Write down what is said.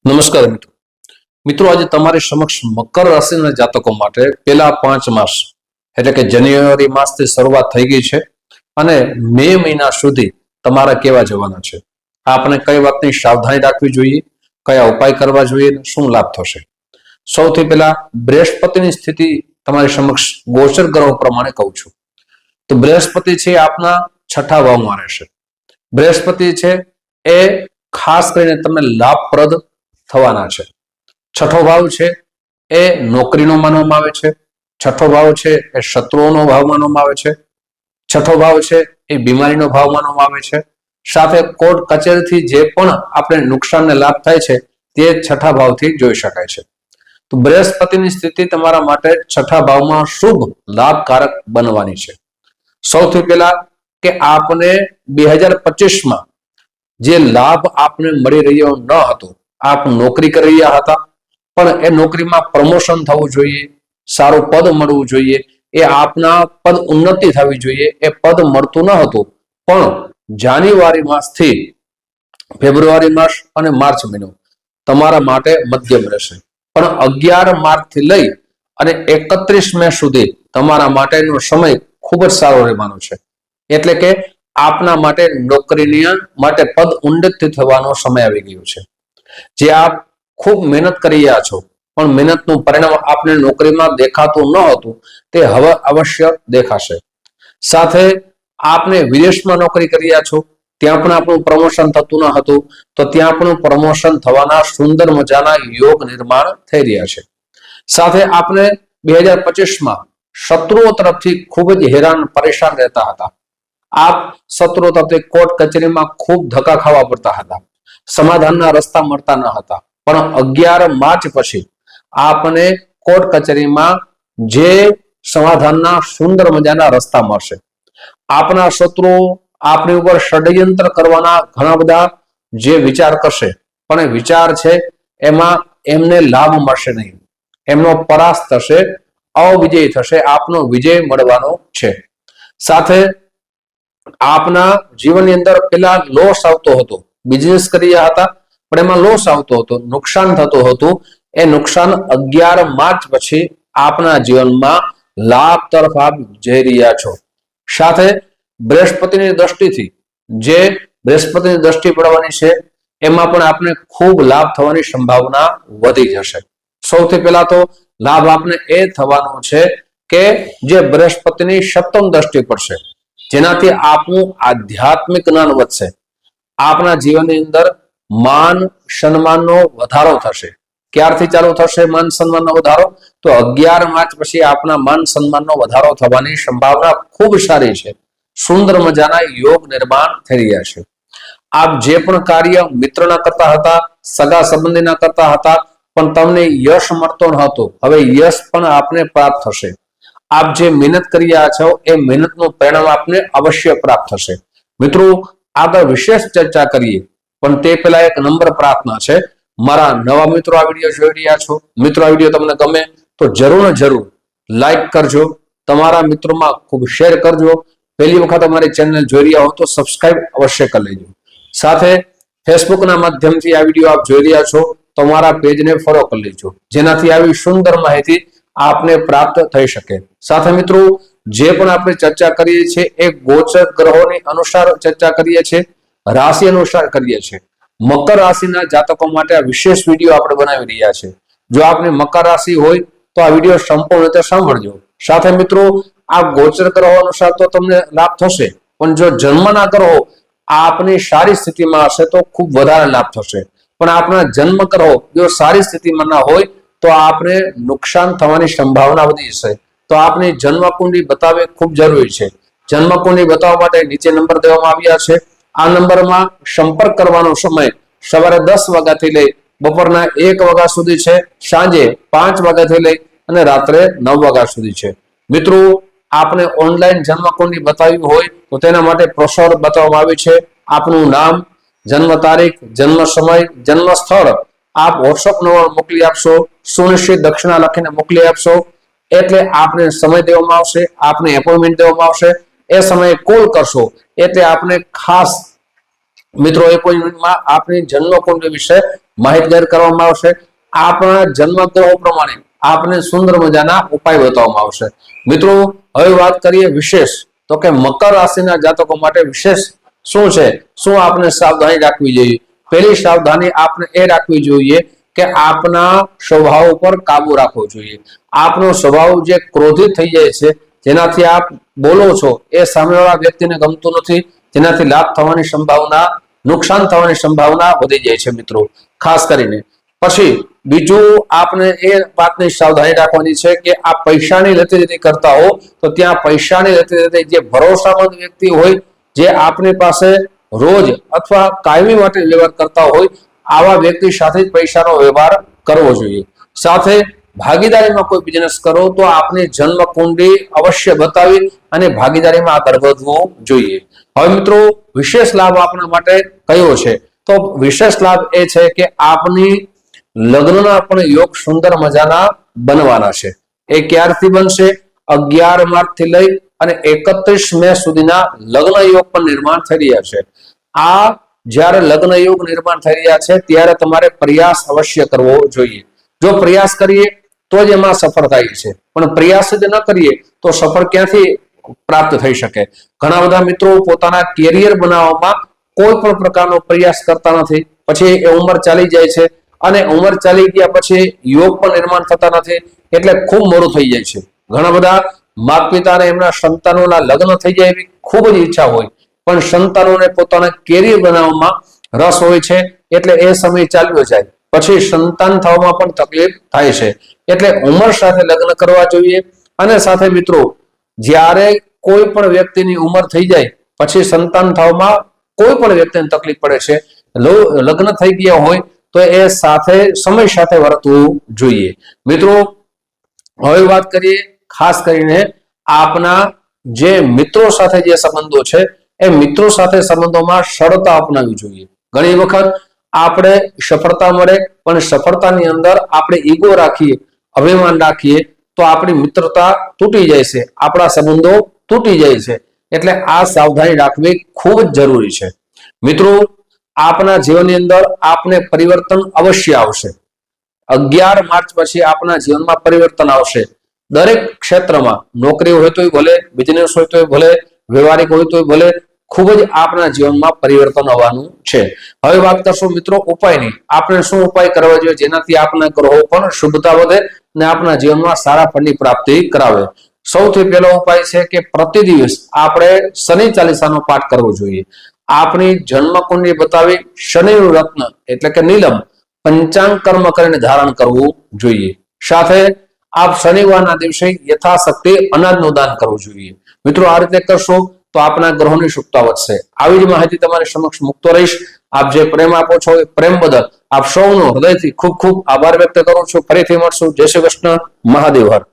નમસ્કાર મિત્રો મિત્રો આજે તમારી સમક્ષ મકર રાશિના જાતકો માટે પેલા 5 માસ એટલે કે જાન્યુઆરી માસથી શરૂઆત થઈ ગઈ છે અને મે મહિના સુધી તમારા કેવા જવાના છે, આપણે કઈ વાતની સાવધાની રાખવી જોઈએ, કયા ઉપાય કરવા જોઈએ, શું લાભ થશે। સૌથી પહેલા બૃહસ્પતિની સ્થિતિ તમારી સમક્ષ ગોચર ગ્રહો પ્રમાણે કહું છું તો બૃહસ્પતિ છે આપના 6થા ભાવમાં રહેશે। બૃહસ્પતિ છે એ ખાસ કરીને તમને લાભપ્રદ થવાના છે। 6થો ભાવ છે એ નોકરીનો માનવામાં આવે છે, 6થો ભાવ છે એ શત્રુઓનો ભાવ માનવામાં આવે છે, 6થો ભાવ છે એ બીમારીનો ભાવ માનવામાં આવે છે, સાથે કોર્ટ કચેરીથી જે પણ આપણે નુકસાનને લાભ થાય છે તે 6થા ભાવથી જોઈ શકાય છે। તો બૃહસ્પતિની સ્થિતિ તમારા માટે 6થા ભાવમાં શુભ લાભકારક બનવાની છે। સૌથી પહેલા કે આપને 2025માં જે લાભ આપને મળી રહ્યો ન હતો, આપ નોકરી કરી રહ્યા હતા પણ એ નોકરીમાં પ્રમોશન થવું જોઈએ, સારું પદ મળવું જોઈએ, એ આપના પદ ઉન્નતિ થવી જોઈએ, એ પદ મળતું ન હતું પણ જાન્યુઆરી માસથી ફેબ્રુઆરી માસ અને માર્ચ મહિનો તમારા માટે મધ્યમ રહેશે, પણ 11 માર્ચથી લઈ અને 31 મે સુધી તમારા માટેનો સમય ખૂબ જ સારો રહેવાનો છે। એટલે કે આપના માટે નોકરીની માટે પદ ઉન્નતિ થવાનો સમય આવી ગયો છે। જે આપ ખૂબ મહેનત કરી રહ્યા છો પણ મહેનતનું પરિણામ આપને નોકરીમાં દેખાતું ન હતું તે હવે અવશ્ય દેખાશે। સાથે આપને વિદેશમાં નોકરી કરી રહ્યા છો ત્યાં પણ આપણું પ્રમોશન થતું ન હતું તો ત્યાં પણ પ્રમોશન થવાના સુંદર મજાના યોગ નિર્માણ થઈ રહ્યા છે। સાથે આપને 2025માં શત્રુઓ તરફથી ખૂબ જ હેરાન પરેશાન રહેતા હતા, આપ શત્રુઓ તરફથી કોર્ટ કચેરીમાં ખૂબ ધક્કા ખાવા પડતા હતા, સમાધાનના રસ્તા મળતા ન હતા, પણ 11 માર્ચ પછી આપને કોર્ટ કચેરીમાં જે સમાધાનના સુંદર મજાના રસ્તા મળશે। આપના શત્રુઓ આપની ઉપર ષડયંત્ર કરવાના ઘણા બધા જે વિચાર કરશે પણ એ વિચાર છે એમાં એમને લાભ મળશે નહીં, એમનો પરાસ્ત થશે, અવિજય થશે, આપનો વિજય મળવાનો છે। સાથે આપના જીવનની અંદર પેલા લોસ આવતો હતો, બિઝનેસ કરી રહ્યા હતા પણ એમાં લોસ આવતો હતો, નુકસાન થતું હતું, એ નુકસાન 11 માર્ચ પછી આપના જીવનમાં લાભ તરફ આપ જઈ રહ્યા છો। સાથે બૃહસ્પતિની દ્રષ્ટિથી જે બૃહસ્પતિની દ્રષ્ટિ પડવાની છે એમાં પણ આપને ખૂબ લાભ થવાની સંભાવના વધી જશે। સૌથી પહેલા તો લાભ આપને એ થવાનો છે કે જે બૃહસ્પતિની 7મ દ્રષ્ટિ પડશે જેનાથી આપનું આધ્યાત્મિક જ્ઞાન વધશે, આપના જીવનની અંદર માન સન્માનનો વધારો થશે। ક્યારથી ચાલુ થશે માન સન્માનનો વધારો? તો 11 માર્ચ પછી આપના માન સન્માનનો વધારો થવાની સંભાવના ખૂબ સારી છે, સુંદર મજાના યોગ નિર્માણ થઈ રહ્યા છે। આપ જે પણ કાર્ય મિત્રના કરતા હતા, સગા સંબંધીના કરતા હતા પણ તમને યશ મળતો ન હતો, હવે યશ પણ આપને પ્રાપ્ત થશે। આપ જે મહેનત કરી રહ્યા છો એ મહેનતનું પરિણામ આપને અવશ્ય પ્રાપ્ત થશે। મિત્રો આગળ વિશેષ ચર્ચા કરીએ પણ તે પહેલા એક નમ્ર પ્રાર્થના છે, મારા નવા મિત્રો આ વિડીયો જોઈ રહ્યા છો, મિત્રો આ વિડીયો તમને ગમે તો જરૂર ને જરૂર લાઈક કરજો, તમારા મિત્રોમાં ખૂબ શેર કરજો, પહેલી વખત અમારી ચેનલ જોઈ રહ્યા હો તો સબસ્ક્રાઇબ અવશ્ય કરી લેજો। સાથે ફેસબુકના માધ્યમથી આ વિડીયો આપ જોઈ રહ્યા છો તો અમારા પેજને ફોલો કરી લેજો જેનાથી આવી સુંદર માહિતી આપને પ્રાપ્ત થઈ શકે। સાથે મિત્રો જે પણ આપણે ચર્ચા કરીએ છીએ એ ગોચર ગ્રહોની અનુસાર ચર્ચા કરીએ છીએ, રાશિ અનુસાર કરીએ છીએ। મકર રાશિના જાતકો માટે આ વિશેષ વિડીયો આપણે બનાવી રહ્યા છે। જો આપને મકર રાશિ હોય તો આ વિડીયો સંપૂર્ણ રીતે સાંભળજો। સાથે મિત્રો આ ગોચર ગ્રહો અનુસાર તો તમને લાભ થશે પણ જો જન્મના ગ્રહો આપની સારી સ્થિતિમાં હશે તો ખૂબ વધારે લાભ થશે, પણ આપના જન્મ ગ્રહો જો સારી સ્થિતિમાં ના હોય તો આપને નુકસાન થવાની સંભાવના વધી જશે। તો આપની જન્મ કુંડળી બતાવવી ખૂબ જરૂરી છે। જન્મ કુંડળી બતાવવા માટે નીચે નંબર દેવામાં આવ્યા છે, આ નંબરમાં સંપર્ક કરવાનો સમય સવારે 10 વાગ્યાથી લઈ બપોરના 1 વાગ્યા સુધી છે, સાંજે 5 વાગ્યાથી લઈ અને રાત્રે 9 વાગ્યા સુધી છે। મિત્રો આપને ઓનલાઈન જન્મ કુંડળી બતાવવી હોય તો તેના માટે પ્રોસેસ બતાવવામાં આવી છે, આપનું નામ, જન્મ તારીખ, જન્મ સમય, જન્મ સ્થળ આપ વોટ્સઅપ નંબર મોકલી આપશો, સુનિશ્ચિત દક્ષિણા લખીને મોકલી આપશો એટલે આપને સમય દેવામાં આવશે, આપને એપોઇન્ટમેન્ટ દેવામાં આવશે, એ સમયે કોલ કરશો એટલે આપને ખાસ મિત્રો એપોઇન્ટમેન્ટમાં આપની જન્મ કુંડળી વિશે માહિતગાર કરવામાં આવશે। આપણા જન્મ ગ્રહો પ્રમાણે આપને સુંદર મજાના ઉપાય બતાવવામાં આવશે। મિત્રો હવે વાત કરીએ વિશેષ, તો કે મકર રાશિના જાતકો માટે વિશેષ શું છે, શું આપને સાવધાની રાખવી જોઈએ। પહેલી સાવધાની આપને એ રાખવી જોઈએ કે આપના સ્વભાવ ઉપર કાબુ રાખવો જોઈએ। આપનો સ્વભાવ જે ક્રોધિત થઈ જાય છે, જેનાથી આપ બોલો છો એ સામેવાળા વ્યક્તિને ગમતું નથી, જેનાથી લાભ થવાની સંભાવના, નુકસાન થવાની સંભાવના વધી જાય છે મિત્રો, ખાસ કરીને। પછી બીજું આપને એ વાતની સાવધાની રાખવાની છે કે આ પૈસાની લતીરીતી કરતા હો તો ત્યાં પૈસાની લતીરીતી જે ભરોસામંદ વ્યક્તિ હોય, જે આપની પાસે રોજ અથવા કાયમી માટે વ્યવહાર કરતા હોય, આવા વ્યક્તિ સાથે જ પૈસાનો વ્યવહાર કરવો જોઈએ। સાથે ભાગીદારીમાં કોઈ બિઝનેસ કરો તો આપની જન્મ કુંડળી અવશ્ય બતાવી અને ભાગીદારીમાં આગળ વધવું જોઈએ। હવે મિત્રો વિશેષ લાભ આપણા માટે કયો છે, તો વિશેષ લાભ એ છે કે આપની લગ્નના પણ યોગ સુંદર મજાના બનવાના છે। એ ક્યારથી બનશે? 11 માર્ચ થી લઈ અને 31 મે સુધીના લગ્ન યોગ પણ નિર્માણ થઈ રહ્યા છે। આ જ્યારે લગ્ન યોગ નિર્માણ થઈ રહ્યા છે ત્યારે તમારે પ્રયાસ અવશ્ય કરવો જોઈએ। જો પ્રયાસ કરીએ તો જ એમાં સફળ થાય છે, પણ પ્રયાસ જ ન કરીએ તો સફળ ક્યાંથી પ્રાપ્ત થઈ શકે। ઘણા બધા મિત્રો પોતાના કેરિયર બનાવવામાં કોઈ પણ પ્રકારનો પ્રયાસ કરતા નથી, પછી એ ઉંમર ચાલી જાય છે અને ઉંમર ચાલી ગયા પછી યોગ પણ નિર્માણ થતા નથી, એટલે ખૂબ મોડું થઈ જાય છે। ઘણા બધા માતા પિતાને એમના સંતાનોના લગ્ન થઈ જાય એવી ખૂબ જ ઈચ્છા હોય, પણ સંતાનોને પોતાના કેરિયર બનાવવામાં રસ હોય છે, એટલે એ સમય ચાલ્યો જાય, પછી સંતાન થવામાં પણ તકલીફ થાય છે। એટલે ઉંમર સાથે લગ્ન કરવા જોઈએ। અને સાથે મિત્રો જ્યારે કોઈ પણ વ્યક્તિની ઉંમર થઈ જાય પછી સંતાન થવામાં કોઈ પણ વ્યક્તિને તકલીફ પડે છે, લગ્ન થઈ ગયા હોય તો એ સાથે સમય સાથે વર્તવું જોઈએ। મિત્રો હવે વાત કરીએ ખાસ કરીને આપના જે મિત્રો સાથે જે સંબંધો છે, એ મિત્રો સાથે સંબંધોમાં સરળતા અપનાવવી જોઈએ। ઘણી વખત આપણે સફળતા મળે પણ સફળતાની અંદર આપણે ઈગો રાખીએ, અભિમાન રાખીએ તો આપણી મિત્રતા તૂટી જાય છે, આપણા સંબંધો તૂટી જાય છે। એટલે આ સાવધાની રાખવી ખૂબ જ જરૂરી છે। મિત્રો આપના જીવનની અંદર આપને પરિવર્તન અવશ્ય આવશે। 11 માર્ચ પછી આપના જીવનમાં પરિવર્તન આવશે। દરેક ક્ષેત્રમાં, નોકરી હોય તોય ભલે, બિઝનેસ હોય તોય ભલે, વ્યવહારિક હોય તોય ભલે, ખૂબ જ આપના જીવનમાં પરિવર્તન આવવાનું છે। હવે વાત કરશું મિત્રો ઉપાયની। આપણે શું ઉપાય કરવા જોઈએ જેનાથી આપના ગ્રહો પણ શુભતા વધે અને આપના જીવનમાં સારા ફળની પ્રાપ્તિ કરાવે। સૌથી પહેલો ઉપાય છે કે પ્રતિ દિવસ આપણે શનિ ચાલીસાનો પાઠ કરવો જોઈએ। આપણી જન્મ કુંડળી બતાવી શનિનું રત્ન એટલે કે નીલમ પંચાંગ કર્મ કરીને ધારણ કરવું જોઈએ। સાથે આપ શનિવારના દિવસે યથાશક્તિ અનાજનું દાન કરવું જોઈએ। મિત્રો આ રીતે કરશો તો આપના ગ્રહોની શુભતા વધશે। આવી જ માહિતી તમારી સમક્ષ મૂકતો રહીશ। આપ જે પ્રેમ આપો છો એ પ્રેમ બદલ આપ સૌનો હૃદયથી ખૂબ ખૂબ આભાર વ્યક્ત કરું છું। ફરીથી મળશું। જય શ્રી કૃષ્ણ, મહાદેવ હર।